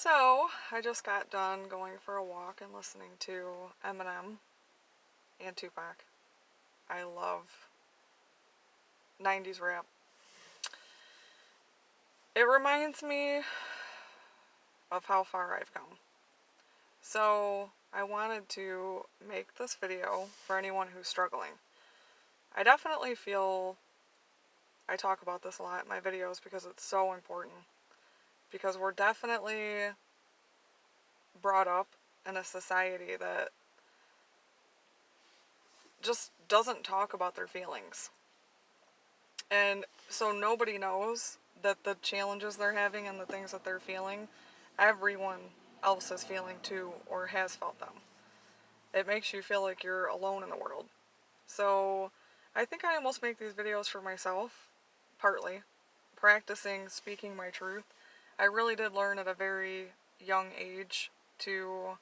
So, I just got done going for a walk and listening to Eminem and Tupac. I love 90s rap. It reminds me of how far I've come. So, I wanted to make this video for anyone who's struggling. I definitely feel I talk about this a lot in my videos because it's so important. Because we're definitely brought up in a society that just doesn't talk about their feelings. And so nobody knows that the challenges they're having and the things that they're feeling, everyone else is feeling too or has felt them. It makes you feel like you're alone in the world. So I think I almost make these videos for myself, partly, practicing speaking my truth. I really did learn at a very young age to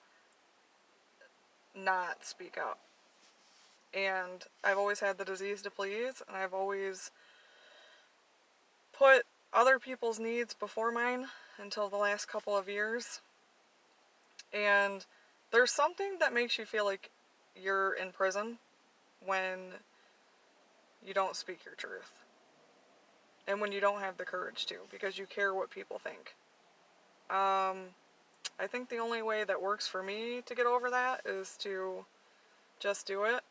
not speak up. And I've always had the disease to please, and I've always put other people's needs before mine until the last couple of years. And there's something that makes you feel like you're in prison when you don't speak your truth. And when you don't have the courage to, because you care what people think. I think the only way that works for me to get over that is to just do it.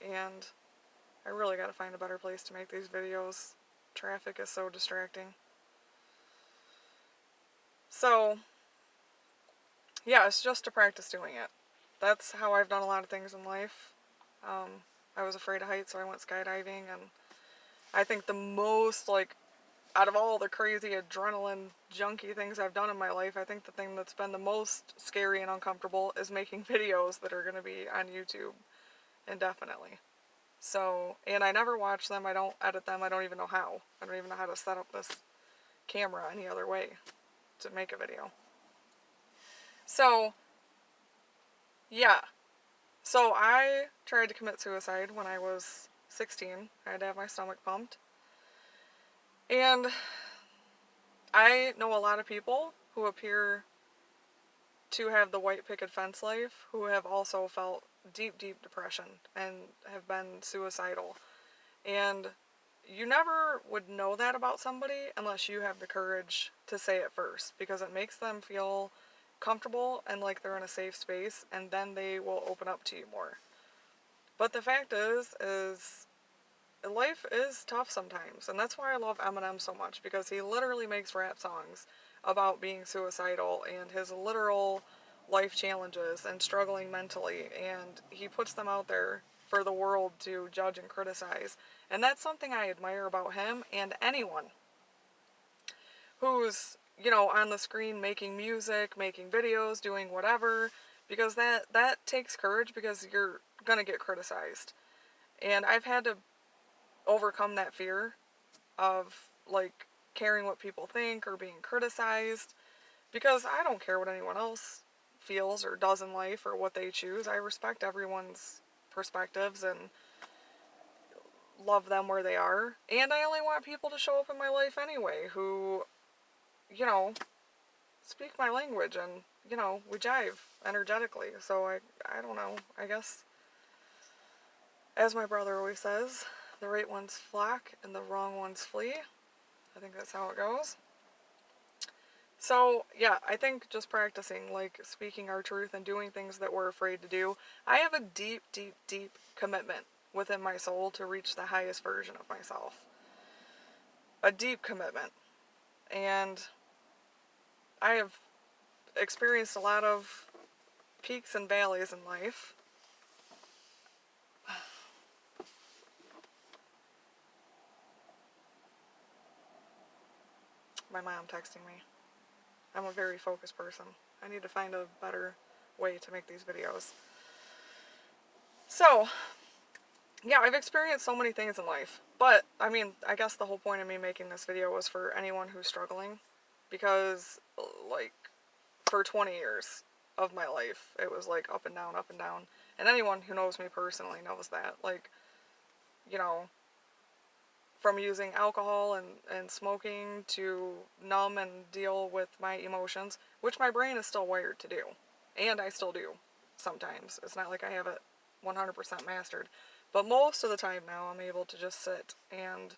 And I really gotta find a better place to make these videos. Traffic is so distracting. So, yeah, it's just to practice doing it. That's how I've done a lot of things in life. I was afraid of heights, so I went skydiving, and I think the most, out of all the crazy adrenaline junkie things I've done in my life, I think the thing that's been the most scary and uncomfortable is making videos that are going to be on YouTube indefinitely. So, and I never watch them, I don't edit them, I don't even know how. I don't even know how to set up this camera any other way to make a video. So, yeah. So I tried to commit suicide when I was 16. I had to have my stomach pumped. And I know a lot of people who appear to have the white picket fence life who have also felt deep, deep depression and have been suicidal. And you never would know that about somebody unless you have the courage to say it first, because it makes them feel comfortable and like they're in a safe space, and then they will open up to you more. But the fact is life is tough sometimes, and that's why I love Eminem so much, because he literally makes rap songs about being suicidal and his literal life challenges and struggling mentally, and he puts them out there for the world to judge and criticize. And that's something I admire about him and anyone who's, on the screen making music, making videos, doing whatever, because that takes courage, because you're gonna get criticized. And I've had to overcome that fear of, caring what people think or being criticized, because I don't care what anyone else feels or does in life or what they choose. I respect everyone's perspectives and love them where they are. And I only want people to show up in my life anyway who, speak my language and, we jive energetically. So I don't know. I guess, as my brother always says, the right ones flock and the wrong ones flee. I think that's how it goes. So, yeah, I think just practicing, speaking our truth and doing things that we're afraid to do. I have a deep, deep, deep commitment within my soul to reach the highest version of myself. A deep commitment. And I have experienced a lot of peaks and valleys in life. My mom texting me. I'm a very focused person. I need to find a better way to make these videos. So, yeah, I've experienced so many things in life. But, I guess the whole point of me making this video was for anyone who's struggling. Because, for 20 years of my life, it was, up and down, up and down. And anyone who knows me personally knows that. from using alcohol and smoking to numb and deal with my emotions, which my brain is still wired to do. And I still do sometimes. It's not like I have it 100% mastered. But most of the time now, I'm able to just sit and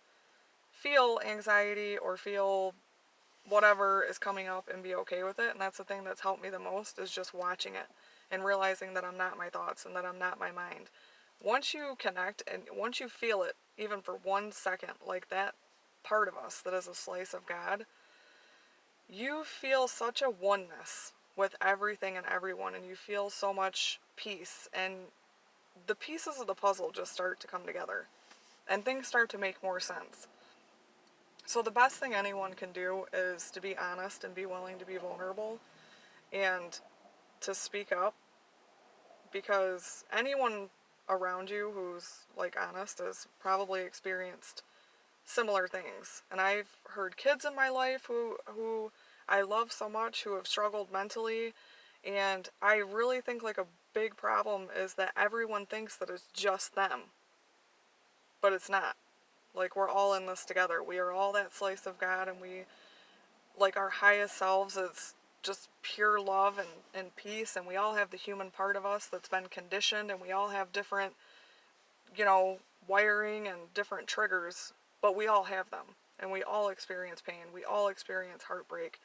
feel anxiety or feel whatever is coming up and be okay with it. And that's the thing that's helped me the most, is just watching it and realizing that I'm not my thoughts and that I'm not my mind. Once you connect and once you feel it, even for 1 second, like that part of us that is a slice of God, you feel such a oneness with everything and everyone, and you feel so much peace, and the pieces of the puzzle just start to come together and things start to make more sense. So the best thing anyone can do is to be honest and be willing to be vulnerable and to speak up, because anyone around you who's like honest has probably experienced similar things. And I've heard kids in my life who I love so much who have struggled mentally, and I really think like a big problem is that everyone thinks that it's just them. But it's not. Like, we're all in this together. We are all that slice of God, and we, like, our highest selves is just pure love and peace, and we all have the human part of us that's been conditioned, and we all have different, wiring and different triggers, but we all have them, and we all experience pain. We all experience heartbreak.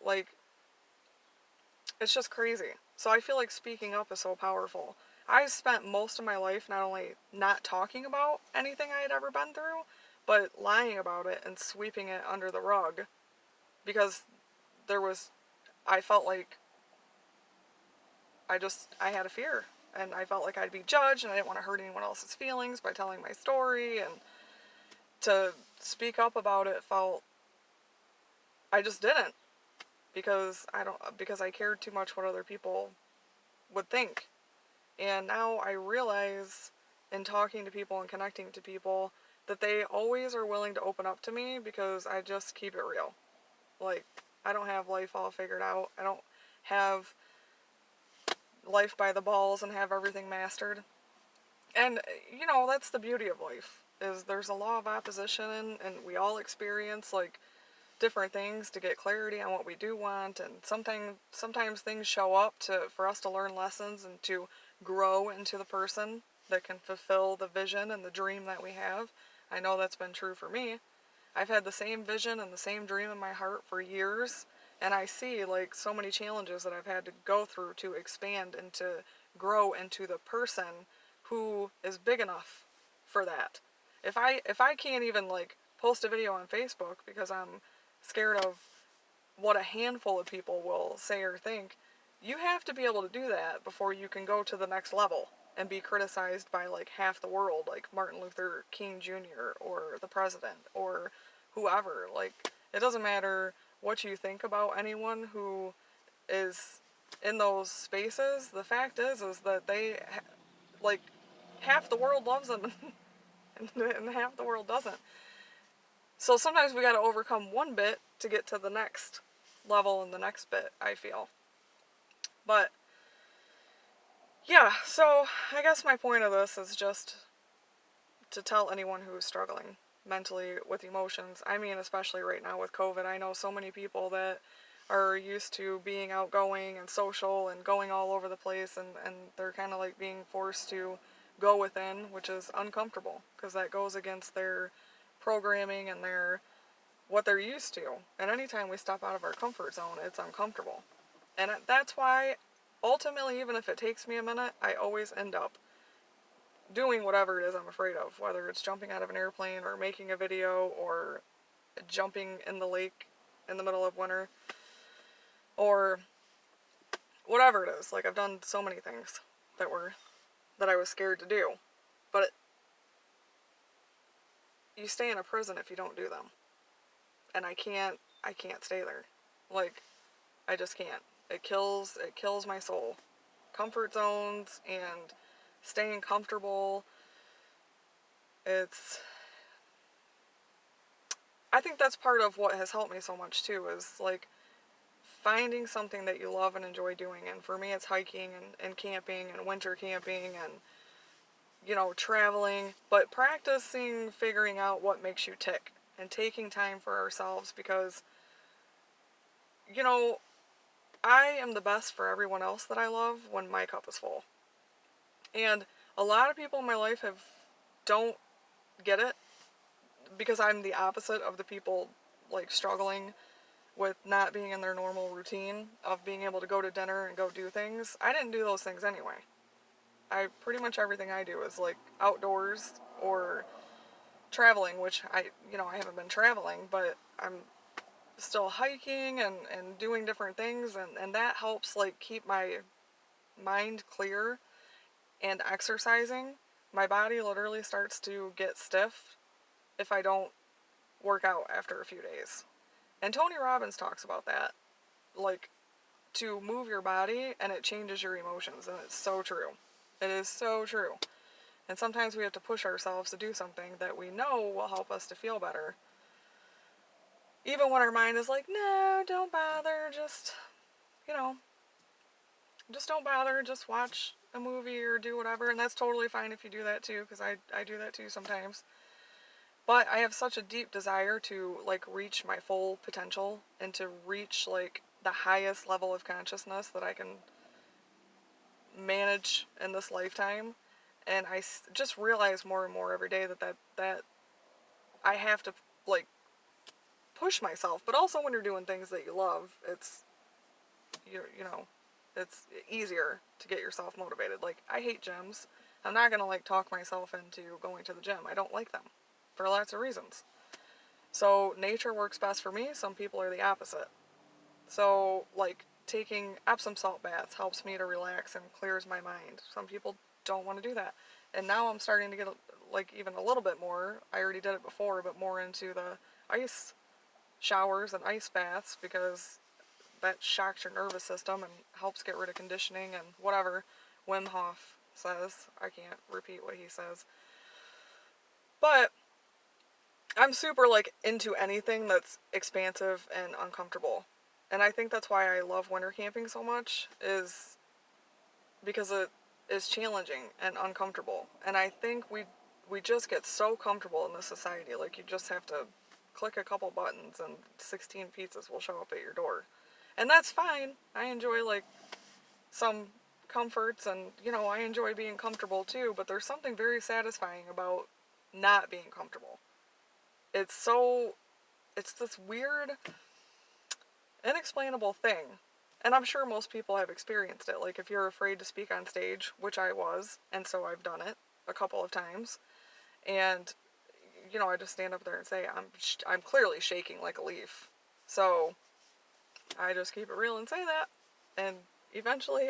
Like, it's just crazy. So I feel like speaking up is so powerful. I spent most of my life not only not talking about anything I had ever been through, but lying about it and sweeping it under the rug, because I felt like I had a fear, and I felt like I'd be judged, and I didn't want to hurt anyone else's feelings by telling my story, and to speak up about it I just didn't, because I cared too much what other people would think. And now I realize, in talking to people and connecting to people, that they always are willing to open up to me because I just keep it real. Like, I don't have life all figured out. I don't have life by the balls and have everything mastered. And, that's the beauty of life, is there's a law of opposition, and we all experience, like, different things to get clarity on what we do want, and sometimes things show up for us to learn lessons and to grow into the person that can fulfill the vision and the dream that we have. I know that's been true for me. I've had the same vision and the same dream in my heart for years, and I see like so many challenges that I've had to go through to expand and to grow into the person who is big enough for that. If I can't even like post a video on Facebook because I'm scared of what a handful of people will say or think, you have to be able to do that before you can go to the next level and be criticized by like half the world, like Martin Luther King Jr. or the president or whoever. Like, it doesn't matter what you think about anyone who is in those spaces. The fact is that like, half the world loves them and half the world doesn't. So sometimes we gotta overcome one bit to get to the next level and the next bit, I feel. But, yeah, so I guess my point of this is just to tell anyone who's struggling mentally with emotions. I mean, especially right now with COVID, I know so many people that are used to being outgoing and social and going all over the place, and they're kind of like being forced to go within, which is uncomfortable, because that goes against their programming and what they're used to. And anytime we step out of our comfort zone, it's uncomfortable. And that's why, ultimately, even if it takes me a minute, I always end up doing whatever it is I'm afraid of, whether it's jumping out of an airplane or making a video or jumping in the lake in the middle of winter or whatever it is. Like, I've done so many things that I was scared to do, but you stay in a prison if you don't do them. And I can't stay there. Like, I just can't. It kills my soul. Comfort zones and staying comfortable, I think that's part of what has helped me so much too, is like finding something that you love and enjoy doing. And for me, it's hiking and camping and winter camping and traveling, but practicing figuring out what makes you tick and taking time for ourselves because, you know, I am the best for everyone else that I love when my cup is full. And a lot of people in my life don't get it because I'm the opposite of the people like struggling with not being in their normal routine of being able to go to dinner and go do things. I didn't do those things anyway. I pretty much everything I do is like outdoors or traveling, which I haven't been traveling, but I'm still hiking and doing different things and that helps like keep my mind clear and exercising. My body literally starts to get stiff if I don't work out after a few days. And Tony Robbins talks about that. Like, to move your body and it changes your emotions. And it's so true. It is so true. And sometimes we have to push ourselves to do something that we know will help us to feel better. Even when our mind is like, no, don't bother. You know, just don't bother. Just watch a movie or do whatever. And that's totally fine if you do that too, because I do that too sometimes. But I have such a deep desire to, like, reach my full potential and to reach, like, the highest level of consciousness that I can manage in this lifetime. And I just realize more and more every day that I have to, like, push myself. But also when you're doing things that you love, it's easier to get yourself motivated. Like, I hate gyms. I'm not going to, like, talk myself into going to the gym. I don't like them for lots of reasons. So nature works best for me. Some people are the opposite. So, like, taking Epsom salt baths helps me to relax and clears my mind. Some people don't want to do that. And now I'm starting to get, like, even a little bit more. I already did it before, but more into the ice showers and ice baths because that shocks your nervous system and helps get rid of conditioning and whatever Wim Hof says. I can't repeat what he says. But I'm super, like, into anything that's expansive and uncomfortable. And I think that's why I love winter camping so much, is because it is challenging and uncomfortable. And I think we just get so comfortable in this society. Like, you just have to click a couple buttons and 16 pizzas will show up at your door. And that's fine. I enjoy, like, some comforts and, I enjoy being comfortable too, but there's something very satisfying about not being comfortable. It's this weird, inexplainable thing. And I'm sure most people have experienced it. Like, if you're afraid to speak on stage, which I was, and so I've done it a couple of times, and, I just stand up there and say, I'm clearly shaking like a leaf. So, I just keep it real and say that. And eventually,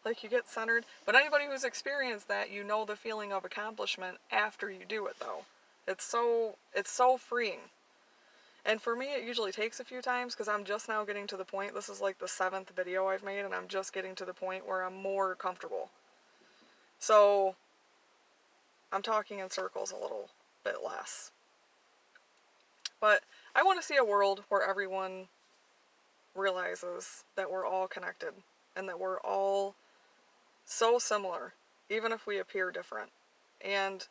like, you get centered. But anybody who's experienced that, you know the feeling of accomplishment after you do it, though. It's so freeing. And for me, it usually takes a few times because I'm just now getting to the point. This is like the 7th video I've made, and I'm just getting to the point where I'm more comfortable. So, I'm talking in circles a little bit less. But I want to see a world where everyone realizes that we're all connected and that we're all so similar, even if we appear different. And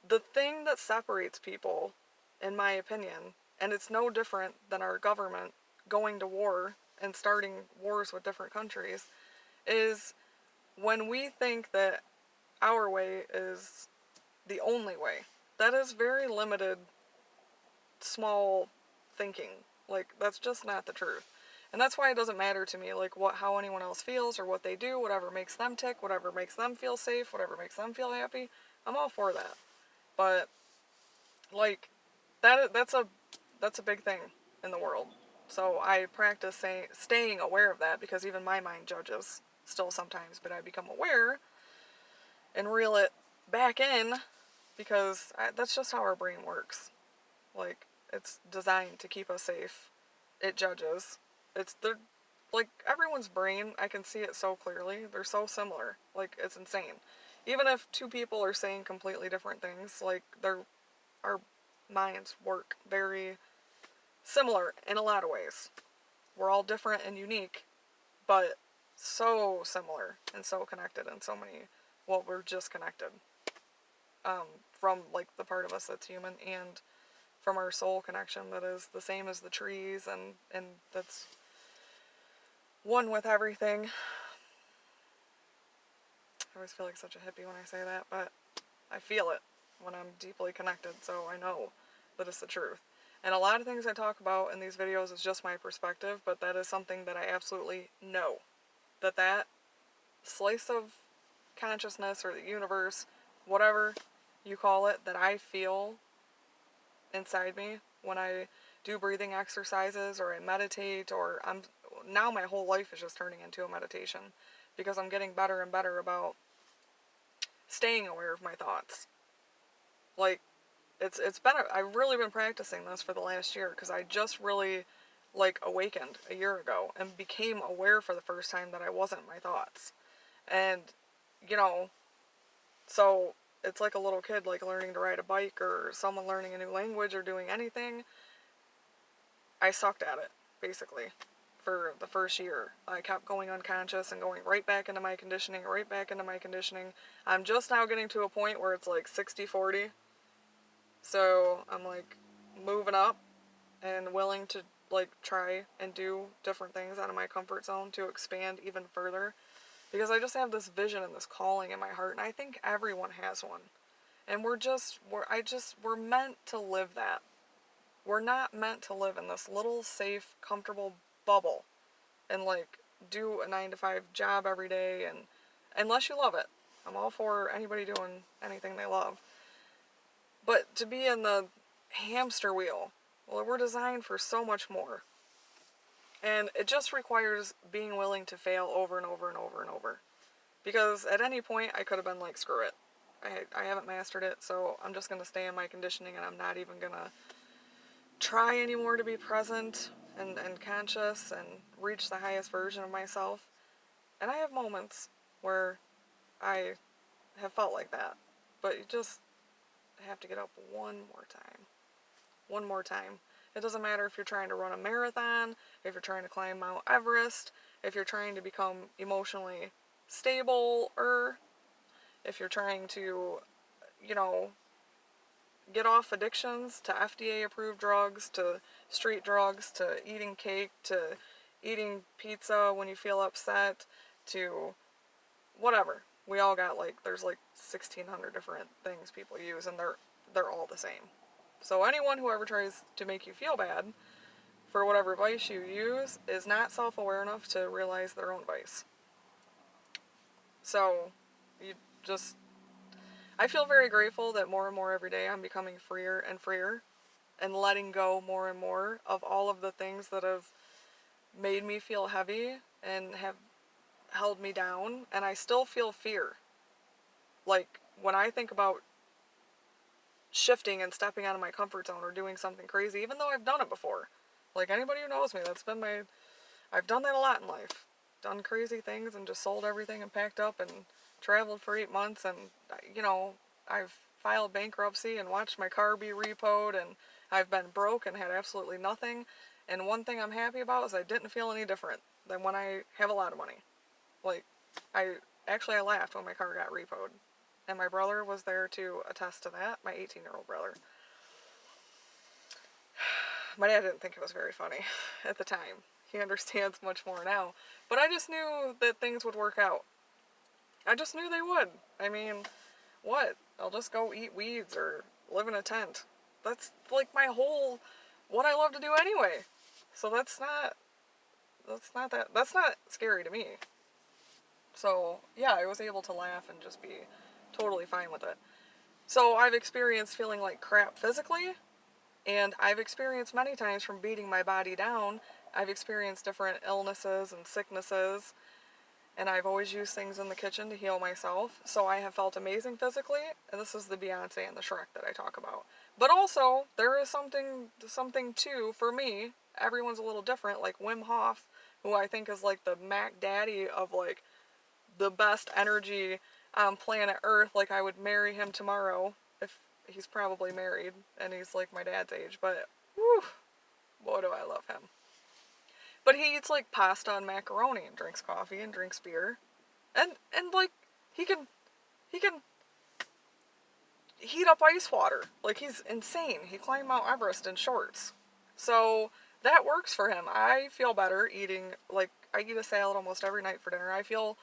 the thing that separates people, in my opinion, and it's no different than our government going to war and starting wars with different countries, is when we think that our way is the only way. That is very limited, small thinking. Like, that's just not the truth. And that's why it doesn't matter to me, like, how anyone else feels or what they do, whatever makes them tick, whatever makes them feel safe, whatever makes them feel happy. I'm all for that. But, like, that's a big thing in the world. So I practice staying aware of that because even my mind judges still sometimes, but I become aware and reel it back in because that's just how our brain works. Like, it's designed to keep us safe. It judges. Like, everyone's brain, I can see it so clearly. They're so similar. Like, it's insane. Even if two people are saying completely different things, like, our minds work very similar in a lot of ways. We're all different and unique, but so similar and so connected in so many, well, we're just connected. from like the part of us that's human, and from our soul connection that is the same as the trees, and that's one with everything. I always feel like such a hippie when I say that, but I feel it when I'm deeply connected, so I know that it's the truth. And a lot of things I talk about in these videos is just my perspective, but that is something that I absolutely know. That slice of consciousness or the universe, whatever you call it, that I feel inside me when I do breathing exercises or I meditate, or now my whole life is just turning into a meditation because I'm getting better and better about staying aware of my thoughts. Like, it's been I've really been practicing this for the last year because I just really like awakened a year ago and became aware for the first time that I wasn't my thoughts. And you know, so it's like a little kid like learning to ride a bike or someone learning a new language or doing anything. I sucked at it basically for the first year. I kept going unconscious and going right back into my conditioning, right back into my conditioning. I'm just now getting to a point where it's like 60-40. So I'm like moving up and willing to like try and do different things out of my comfort zone to expand even further, because I just have this vision and this calling in my heart, and I think everyone has one. And we're meant to live that. We're not meant to live in this little safe, comfortable bubble and like do a 9 to 5 job every day, and unless you love it. I'm all for anybody doing anything they love. But to be in the hamster wheel, well, we're designed for so much more. And it just requires being willing to fail over and over and over and over. Because at any point, I could have been like, screw it. I haven't mastered it, so I'm just going to stay in my conditioning, and I'm not even going to try anymore to be present and conscious and reach the highest version of myself. And I have moments where I have felt like that. But you just have to get up one more time. One more time. It doesn't matter if you're trying to run a marathon, if you're trying to climb Mount Everest, if you're trying to become emotionally stable, or if you're trying to, you know, get off addictions to FDA approved drugs, to street drugs, to eating cake, to eating pizza when you feel upset, to whatever. We all got there's 1,600 different things people use, and they're all the same. So anyone who ever tries to make you feel bad for whatever vice you use is not self-aware enough to realize their own vice. So, you just... I feel very grateful that more and more every day I'm becoming freer and freer and letting go more and more of all of the things that have made me feel heavy and have held me down, and I still feel fear. Like, when I think about shifting and stepping out of my comfort zone or doing something crazy, even though I've done it before. Like, anybody who knows me, I've done that a lot in life. Done crazy things and just sold everything and packed up and traveled for 8 months, and, I've filed bankruptcy and watched my car be repoed, and I've been broke and had absolutely nothing. And one thing I'm happy about is I didn't feel any different than when I have a lot of money. Like, I laughed when my car got repoed. And my brother was there to attest to that, my 18-year-old brother. My dad didn't think it was very funny at the time. He understands much more now. But I just knew that things would work out. I just knew they would. I mean, what? I'll just go eat weeds or live in a tent. That's like what I love to do anyway. So that's not scary to me. So, yeah, I was able to laugh and just be totally fine with it. So I've experienced feeling like crap physically, and I've experienced many times from beating my body down. I've experienced different illnesses and sicknesses, and I've always used things in the kitchen to heal myself. So I have felt amazing physically, and this is the Beyonce and the Shrek that I talk about. But also, there is something too, for me, everyone's a little different, like Wim Hof, who I think is like the Mac Daddy of like the best energy on planet Earth. Like, I would marry him tomorrow, if he's probably married, and he's like my dad's age, but whew, boy do I love him. But he eats like pasta and macaroni and drinks coffee and drinks beer. And like he can heat up ice water. Like, he's insane. He climbed Mount Everest in shorts. So that works for him. I feel better eating, like, I eat a salad almost every night for dinner. I feel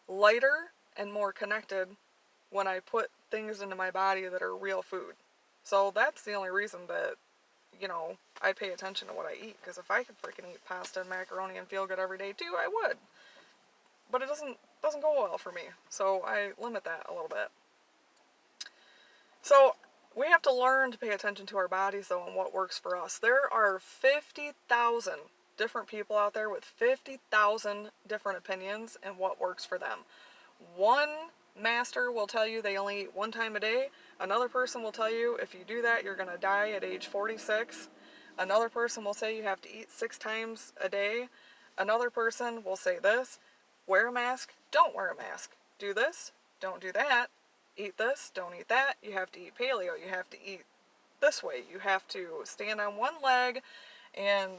lighter and more connected when I put things into my body that are real food. So that's the only reason that, I pay attention to what I eat. Because if I could freaking eat pasta and macaroni and feel good every day too, I would. But it doesn't go well for me. So I limit that a little bit. So we have to learn to pay attention to our bodies, though, and what works for us. There are 50,000 different people out there with 50,000 different opinions and what works for them. One master will tell you they only eat one time a day. Another person will tell you if you do that, you're going to die at age 46. Another person will say you have to eat 6 times a day. Another person will say this: wear a mask, don't wear a mask. Do this, don't do that. Eat this, don't eat that. You have to eat paleo. You have to eat this way. You have to stand on one leg and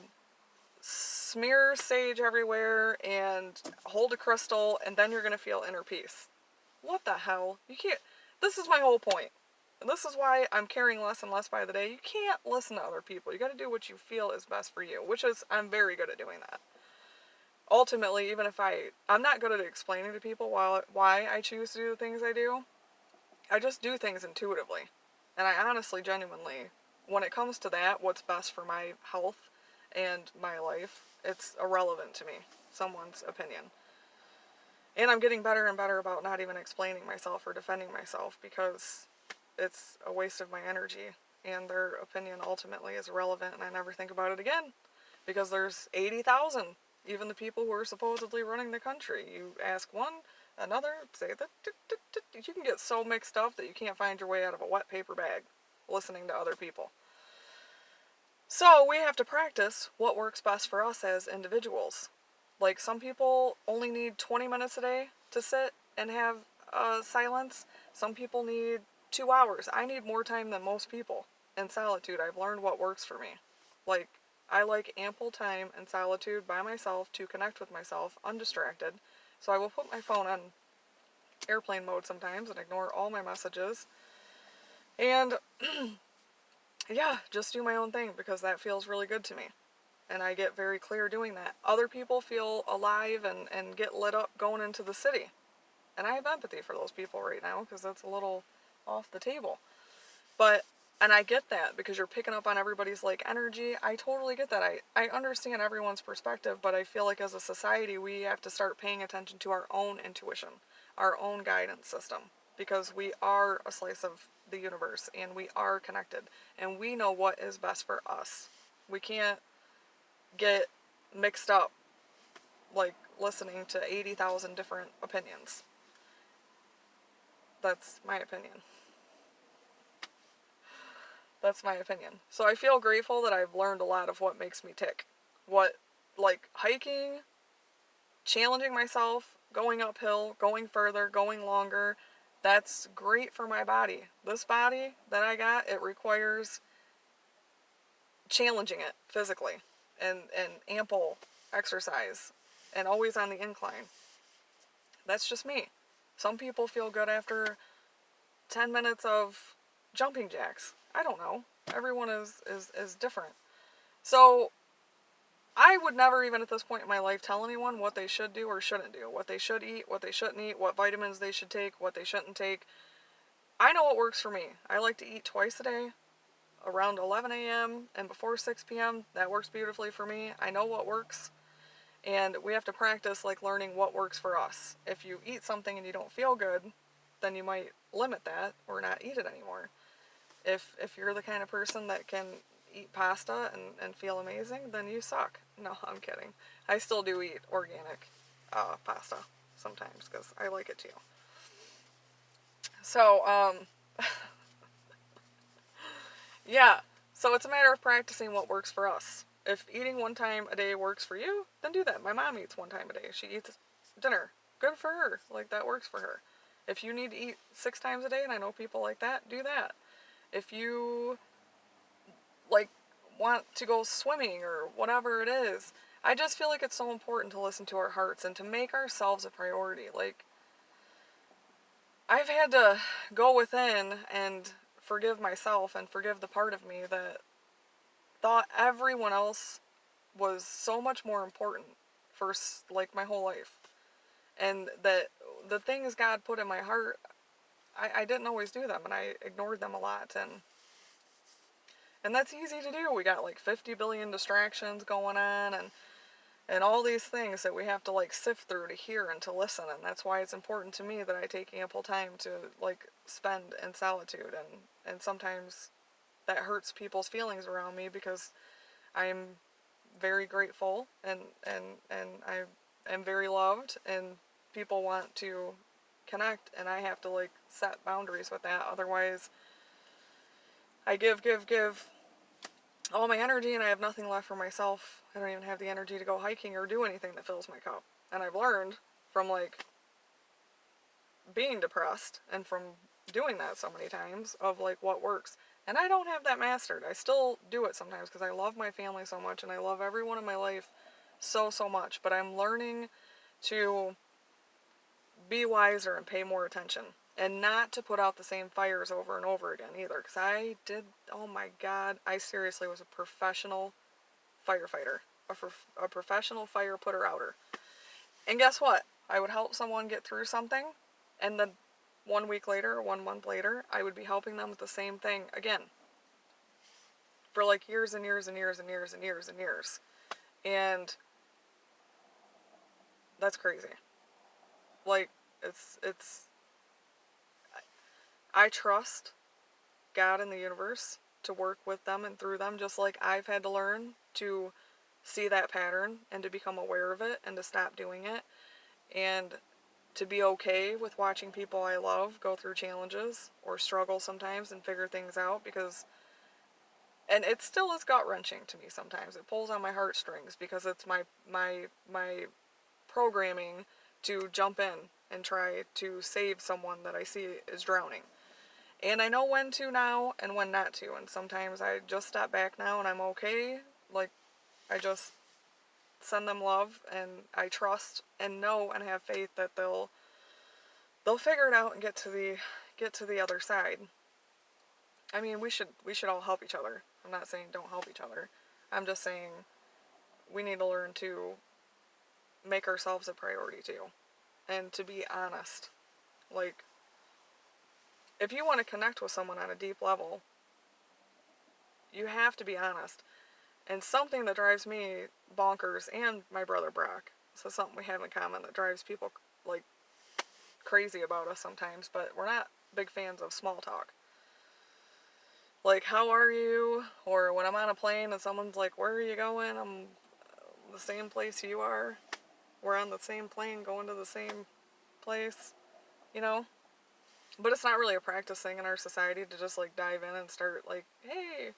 smear sage everywhere and hold a crystal, and then you're going to feel inner peace. What the hell? You can't. This is my whole point. And this is why I'm caring less and less by the day. You can't listen to other people. You got to do what you feel is best for you, which is, I'm very good at doing that. Ultimately, even if I'm not good at explaining to people why I choose to do the things I do. I just do things intuitively. And I honestly, genuinely, when it comes to that, what's best for my health and my life, it's irrelevant to me, someone's opinion. And I'm getting better and better about not even explaining myself or defending myself, because it's a waste of my energy, and their opinion ultimately is irrelevant, and I never think about it again, because there's 80,000, even the people who are supposedly running the country. You ask one, another, say that, you can get so mixed up that you can't find your way out of a wet paper bag listening to other people. So we have to practice what works best for us as individuals. Like, some people only need 20 minutes a day to sit and have silence. Some people need 2 hours. I need more time than most people in solitude. I've learned what works for me. Like, I like ample time in solitude by myself to connect with myself undistracted. So I will put my phone on airplane mode sometimes and ignore all my messages. And yeah, just do my own thing, because that feels really good to me. And I get very clear doing that. Other people feel alive and get lit up going into the city. And I have empathy for those people right now, because that's a little off the table. And I get that, because you're picking up on everybody's, like, energy. I totally get that. I understand everyone's perspective, but I feel like as a society, we have to start paying attention to our own intuition, our own guidance system, because we are a slice of the universe, and we are connected, and we know what is best for us. We can't get mixed up, like, listening to 80,000 different opinions. That's my opinion. That's my opinion. So I feel grateful that I've learned a lot of what makes me tick. Like hiking, challenging myself, going uphill, going further, going longer. That's great for my body. This body that I got, it requires challenging it physically and ample exercise and always on the incline. That's just me. Some people feel good after 10 minutes of jumping jacks. I don't know. Everyone is different. So I would never, even at this point in my life, tell anyone what they should do or shouldn't do, what they should eat, what they shouldn't eat, what vitamins they should take, what they shouldn't take. I know what works for me. I like to eat twice a day, around 11 a.m. and before 6 p.m. That works beautifully for me. I know what works. And we have to practice, like, learning what works for us. If you eat something and you don't feel good, then you might limit that or not eat it anymore. If you're the kind of person that can eat pasta and feel amazing, then you suck. No, I'm kidding. I still do eat organic pasta sometimes, because I like it too. So, yeah. So it's a matter of practicing what works for us. If eating one time a day works for you, then do that. My mom eats one time a day. She eats dinner. Good for her. Like, that works for her. If you need to eat 6 times a day, and I know people like that, do that. If you, like, want to go swimming or whatever it is, I just feel like it's so important to listen to our hearts and to make ourselves a priority. Like, I've had to go within and forgive myself and forgive the part of me that thought everyone else was so much more important for like my whole life, and that the things God put in my heart, I didn't always do them, and I ignored them a lot, and that's easy to do. We got like 50 billion distractions going on, and all these things that we have to like sift through to hear and to listen, and that's why it's important to me that I take ample time to like spend in solitude, and sometimes that hurts people's feelings around me because I'm very grateful, and I am very loved, and people want to connect, and I have to like set boundaries with that. Otherwise, I give all my energy and I have nothing left for myself. I don't even have the energy to go hiking or do anything that fills my cup. And I've learned from like being depressed and from doing that so many times of like what works. And I don't have that mastered. I still do it sometimes because I love my family so much and I love everyone in my life so much. But I'm learning to be wiser and pay more attention. And not to put out the same fires over and over again either. Because I did, oh my God, I seriously was a professional firefighter. A professional fire putter outer. And guess what? I would help someone get through something, and then 1 week later or 1 month later, I would be helping them with the same thing again. For like years and years and years and years and years and years. And that's crazy. Like, it's I trust God and the universe to work with them and through them, just like I've had to learn to see that pattern and to become aware of it and to stop doing it, and to be okay with watching people I love go through challenges or struggle sometimes and figure things out, because and it still is gut-wrenching to me sometimes. It pulls on my heartstrings because it's my programming to jump in and try to save someone that I see is drowning. And I know when to now and when not to. And sometimes I just step back now and I'm okay. Like, I just send them love and I trust and know and have faith that they'll figure it out and get to the other side. I mean, we should all help each other. I'm not saying don't help each other. I'm just saying we need to learn to make ourselves a priority too. And to be honest. Like, if you want to connect with someone on a deep level, you have to be honest. And something that drives me bonkers, and my brother Brock, so something we have in common that drives people like crazy about us sometimes, but we're not big fans of small talk. Like, how are you? Or when I'm on a plane and someone's like, where are you going? I'm the same place you are. We're on the same plane going to the same place, you know? But it's not really a practice thing in our society to just like dive in and start like, hey,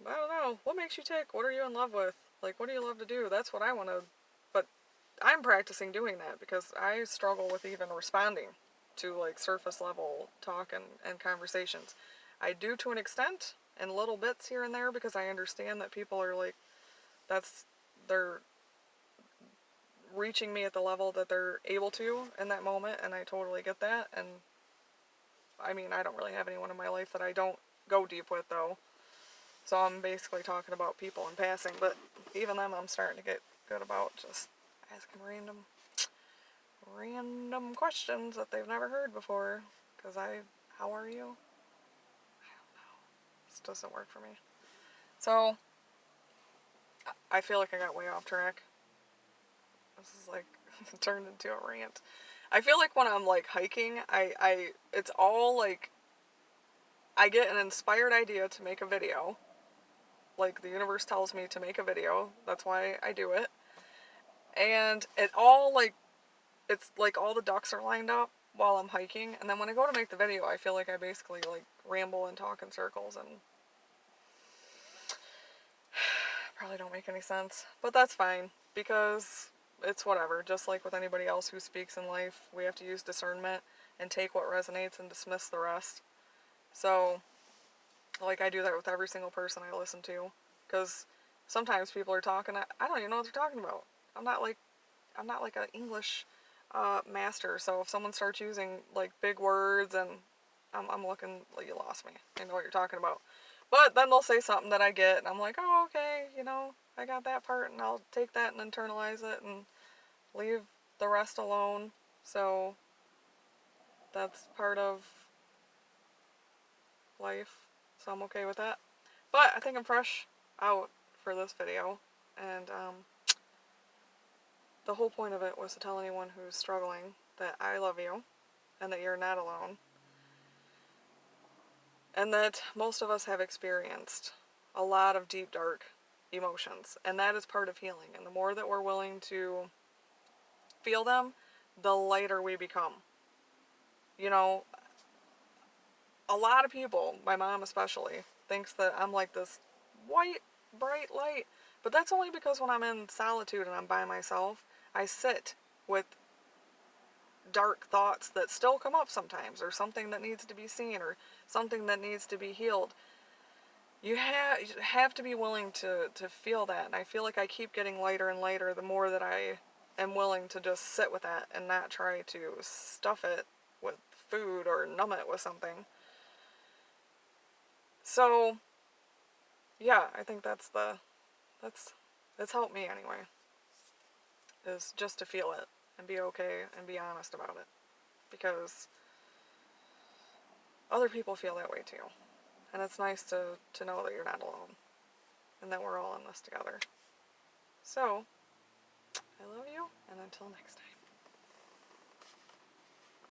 I don't know, what makes you tick? What are you in love with? Like, what do you love to do? That's what I want to, but I'm practicing doing that because I struggle with even responding to like surface level talk and conversations. I do to an extent and little bits here and there because I understand that people are like, they're reaching me at the level that they're able to in that moment, and I totally get that. And I mean, I don't really have anyone in my life that I don't go deep with though. So I'm basically talking about people in passing, but even them I'm starting to get good about just asking random questions that they've never heard before. Because how are you? I don't know. This doesn't work for me. So, I feel like I got way off track. This is like, turned into a rant. I feel like when I'm like hiking, it's all like, I get an inspired idea to make a video. Like, the universe tells me to make a video. That's why I do it. And it all like, it's like all the ducks are lined up while I'm hiking, and then when I go to make the video, I feel like I basically like ramble and talk in circles and probably don't make any sense, but that's fine because it's whatever. Just like with anybody else who speaks in life, we have to use discernment and take what resonates and dismiss the rest. So, like, I do that with every single person I listen to, because sometimes people are talking, I don't even know what they're talking about. I'm not like an English master. So if someone starts using like big words and I'm looking, like, you lost me. I know what you're talking about. But then they'll say something that I get, and I'm like, oh, okay, you know, I got that part, and I'll take that and internalize it and leave the rest alone. So that's part of life. So I'm okay with that. But I think I'm fresh out for this video, and the whole point of it was to tell anyone who's struggling that I love you and that you're not alone, and that most of us have experienced a lot of deep, dark emotions, and that is part of healing. And the more that we're willing to feel them, the lighter we become. You know, a lot of people, my mom especially, thinks that I'm like this white, bright light. But that's only because when I'm in solitude and I'm by myself, I sit with dark thoughts that still come up sometimes, or something that needs to be seen, or something that needs to be healed. You have to be willing to feel that. And I feel like I keep getting lighter and lighter the more that I am willing to just sit with that and not try to stuff it with food or numb it with something. So, yeah, I think that's helped me anyway, is just to feel it and be okay and be honest about it, because other people feel that way too, and it's nice to know that you're not alone and that we're all in this together. So I love you, and until next time.